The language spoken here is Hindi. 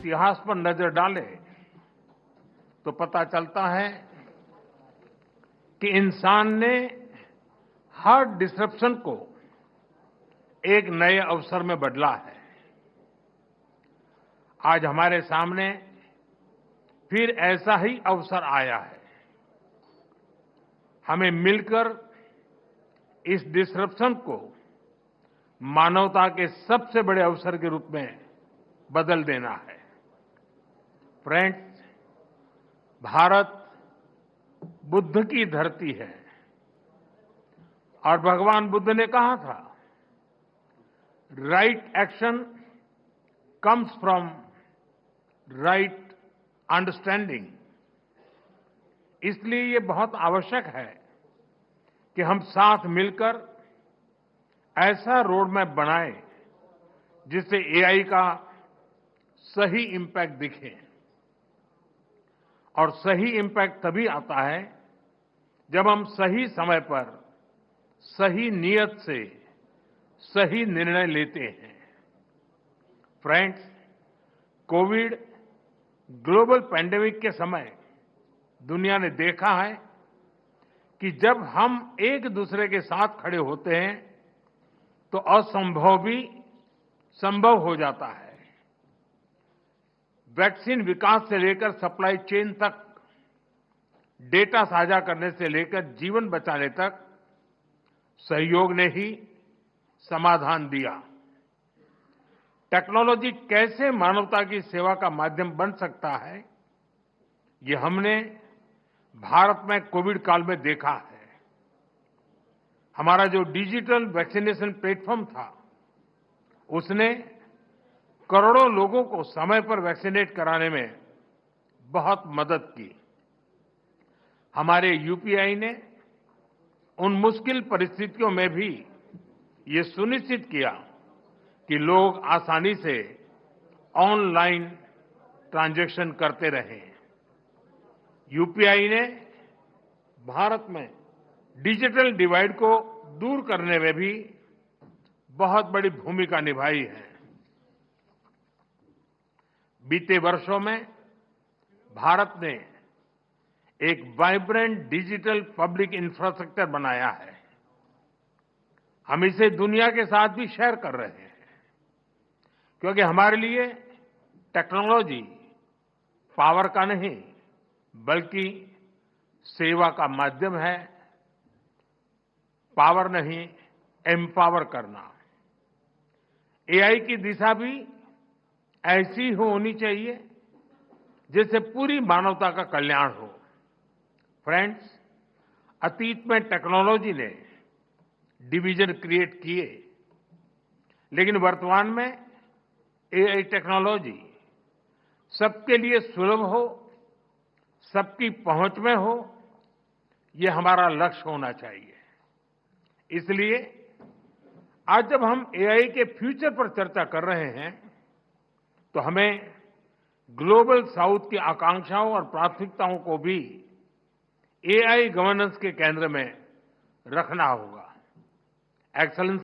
इतिहास पर नजर डालें तो पता चलता है कि इंसान ने हर डिसरप्शन को एक नए अवसर में बदला है। आज हमारे सामने फिर ऐसा ही अवसर आया है। हमें मिलकर इस डिसरप्शन को मानवता के सबसे बड़े अवसर के रूप में बदल देना है। फ्रेंड्स, भारत बुद्ध की धरती है और भगवान बुद्ध ने कहा था, right action comes from right understanding. इसलिए ये बहुत आवश्यक है कि हम साथ मिलकर ऐसा रोड मैप बनाएं जिससे एआई का सही इम्पैक्ट दिखे। और सही इम्पैक्ट तभी आता है जब हम सही समय पर सही नियत से सही निर्णय लेते हैं। फ्रेंड्स, कोविड ग्लोबल पैंडेमिक के समय दुनिया ने देखा है कि जब हम एक दूसरे के साथ खड़े होते हैं तो असंभव भी संभव हो जाता है। वैक्सीन विकास से लेकर सप्लाई चेन तक, डेटा साझा करने से लेकर जीवन बचाने तक सहयोग ने ही समाधान दिया। टेक्नोलॉजी कैसे मानवता की सेवा का माध्यम बन सकता है, ये हमने भारत में कोविड काल में देखा है। हमारा जो डिजिटल वैक्सीनेशन प्लेटफॉर्म था, उसने करोड़ों लोगों को समय पर वैक्सीनेट कराने में बहुत मदद की। हमारे यूपीआई ने उन मुश्किल परिस्थितियों में भी ये सुनिश्चित किया कि लोग आसानी से ऑनलाइन ट्रांजैक्शन करते रहे। यूपीआई ने भारत में डिजिटल डिवाइड को दूर करने में भी बहुत बड़ी भूमिका निभाई है। बीते वर्षों में भारत ने एक वाइब्रेंट डिजिटल पब्लिक इंफ्रास्ट्रक्चर बनाया है। हम इसे दुनिया के साथ भी शेयर कर रहे हैं, क्योंकि हमारे लिए टेक्नोलॉजी पावर का नहीं बल्कि सेवा का माध्यम है। पावर नहीं, एम्पावर करना। एआई की दिशा भी ऐसी होनी चाहिए जिससे पूरी मानवता का कल्याण हो। फ्रेंड्स, अतीत में टेक्नोलॉजी ने डिवीजन क्रिएट किए, लेकिन वर्तमान में एआई टेक्नोलॉजी सबके लिए सुलभ हो, सबकी पहुंच में हो, ये हमारा लक्ष्य होना चाहिए। इसलिए आज जब हम एआई के फ्यूचर पर चर्चा कर रहे हैं तो हमें ग्लोबल साउथ की आकांक्षाओं और प्राथमिकताओं को भी एआई गवर्नेंस के केंद्र में रखना होगा। एक्सीलेंस